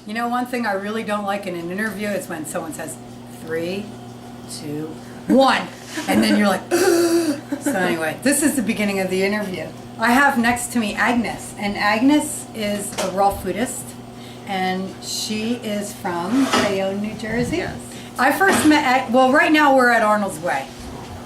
You know, one thing I really don't like in an interview is when someone says 3, 2, 1, and then you're like, so anyway, this is the beginning of the interview. I have next to me Agnus, and Agnus is a raw foodist, and she is from Bayonne, New Jersey. Yes. I first met, well, right now we're at Arnold's Way.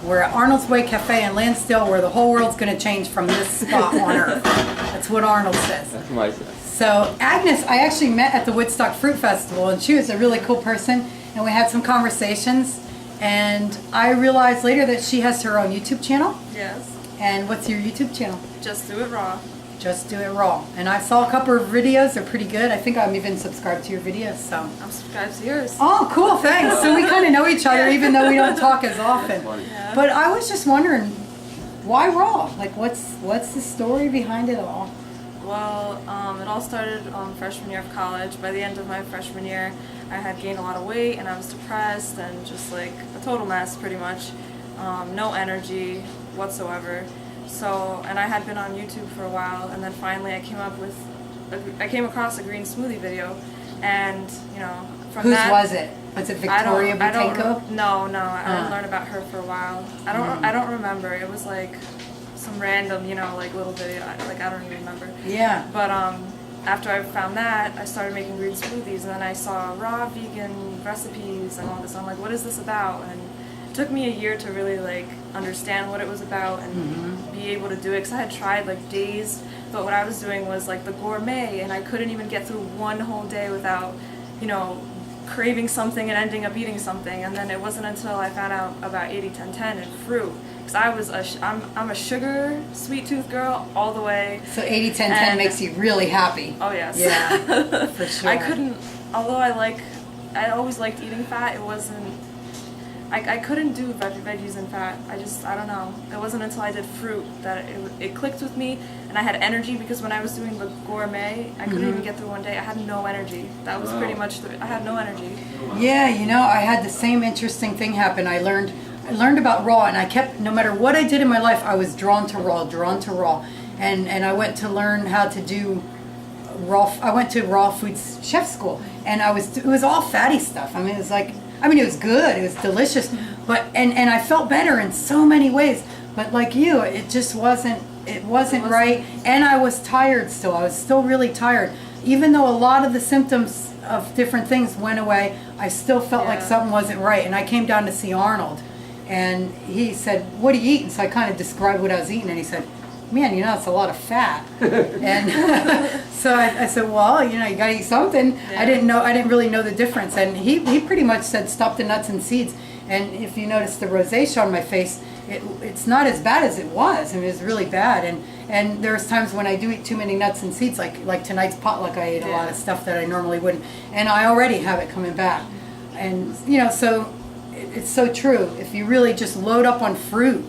We're at Arnold's Way Cafe in Lansdale, where the whole world's going to change from this spot on Earth. That's what Arnold says. That's my sense. So Agnus, I actually met at the Woodstock Fruit Festival, and she was a really cool person, and we had some conversations, and I realized later that she has her own YouTube channel. Yes. And what's your YouTube channel? Just Do It Raw. Just Do It Raw. And I saw a couple of videos, they're pretty good. I think I'm even subscribed to your videos, so. I'm subscribed to yours. Oh, cool, thanks. So we kind of know each other, even though we don't talk as often. Yeah. But I was just wondering, why raw? Like, what's the story behind it all? Well, it all started freshman year of college. By the end of my freshman year, I had gained a lot of weight, and I was depressed and just like a total mess, pretty much. No energy whatsoever. So, and I had been on YouTube for a while, and then finally I came across a green smoothie video, and you know, from Whose that. was it? Was it Victoria Butenko? No, I didn't learn about her for a while. I don't remember. It was like some random, you know, like little video. Like I don't even remember. Yeah. But after I found that, I started making green smoothies, and then I saw raw vegan recipes and all this. I'm like, what is this about? And it took me a year to really like understand what it was about and be able to do it, because I had tried like days, but what I was doing was like the gourmet, and I couldn't even get through one whole day without, you know, craving something and ending up eating something. And then it wasn't until I found out about 80-10-10 and fruit, because I'm a sugar sweet tooth girl all the way. So 80-10-10 makes you really happy. Oh yes. Yeah, for sure. I couldn't, although I always liked eating fat, it wasn't, I couldn't do veggies and fat. I don't know. It wasn't until I did fruit that it clicked with me, and I had energy, because when I was doing the gourmet, I couldn't even get through one day. I had no energy. That was pretty much I had no energy. Yeah, you know, I had the same interesting thing happen. I learned about raw, and I kept, no matter what I did in my life, I was drawn to raw. And I went to learn how to do raw. I went to raw foods chef school, and it was all fatty stuff. I mean, it was good, it was delicious, but and I felt better in so many ways. But like you, it just wasn't right, and I was tired still. I was still really tired. Even though a lot of the symptoms of different things went away, I still felt like something wasn't right. And I came down to see Arnold, and he said, "What are you eating?" So I kind of described what I was eating, and he said, "Man, you know, it's a lot of fat." And so I said, "Well, you know, you gotta eat something." Yeah. I didn't really know the difference. And he pretty much said, "Stop the nuts and seeds." And if you notice the rosacea on my face, it's not as bad as it was. I mean, it was really bad. And there's times when I do eat too many nuts and seeds, like tonight's potluck, I ate a lot of stuff that I normally wouldn't. And I already have it coming back. And, you know, so it's so true. If you really just load up on fruit,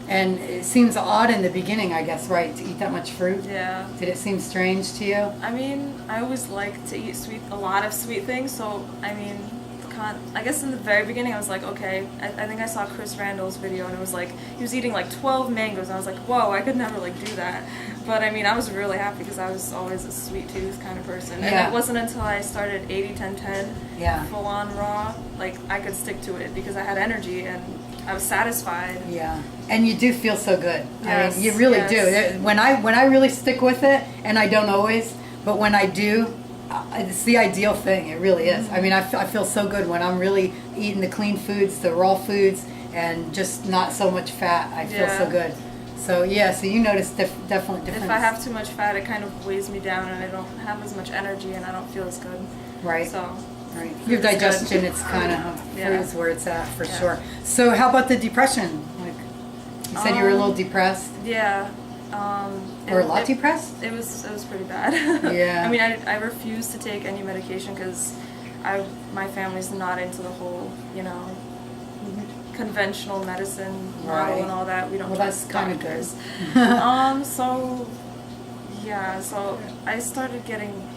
and it seems odd in the beginning, I guess, right, to eat that much fruit? Yeah. Did it seem strange to you? I mean, I always like to eat a lot of sweet things, so I mean, I guess in the very beginning I was like, okay, I think I saw Chris Randall's video, and it was like, he was eating like 12 mangoes, and I was like, whoa, I could never like do that. But I mean, I was really happy, because I was always a sweet tooth kind of person. Yeah. And it wasn't until I started 80-10-10, full on raw, like I could stick to it, because I had energy and I was satisfied. Yeah, and you do feel so good. Yes, I mean, you really do. When I really stick with it, and I don't always, but when I do, it's the ideal thing. It really is. I mean, I feel so good when I'm really eating the clean foods, the raw foods, and just not so much fat. I feel so good. So yeah, so you notice definitely difference. If I have too much fat, it kind of weighs me down, and I don't have as much energy, and I don't feel as good. Right. So. Right. Your digestion, it's kind of food is where it's at for sure. So how about the depression? Like you said, you were a little depressed. Yeah. Or a lot depressed? It was pretty bad. Yeah. I mean, I refuse to take any medication, because my family's not into the whole, you know, conventional medicine model and all that. We don't trust doctors. So I started getting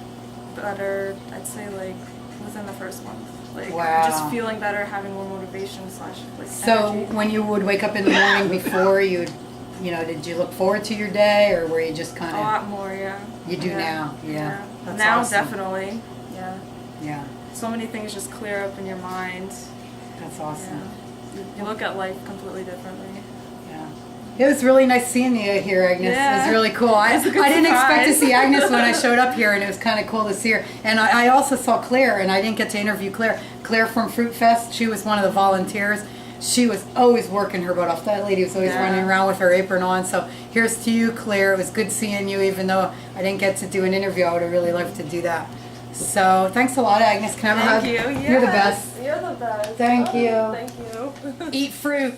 better, I'd say like within the first month. Like just feeling better, having more motivation / like So energy. when you would wake up in the morning before did you look forward to your day, or were you just kind of... A lot more, yeah. You do now, yeah. That's now awesome. definitely. Yeah. Yeah, So many things just clear up in your mind. that's awesome. Yeah. You look at life completely differently. Yeah. It was really nice seeing you here, Agnes. It was Yeah. really cool. I It was a good didn't expect to surprise. see Agnes when I showed up here, and it was kind of cool to see her. And I also saw Claire, and I didn't get to interview Claire. Claire from Fruit Fest, she was one of the volunteers. She was always working her butt off. That lady was always Yeah. running around with her apron on. So here's to you, Claire. It was good seeing you, even though I didn't get to do an interview. I would have really loved to do that. So thanks a lot, Agnes. Can I have a hug? Thank you. You're the Yes. best. You're the best. Thank Oh, you. Thank you. Eat fruit.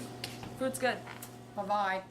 Fruit's good. Bye-bye.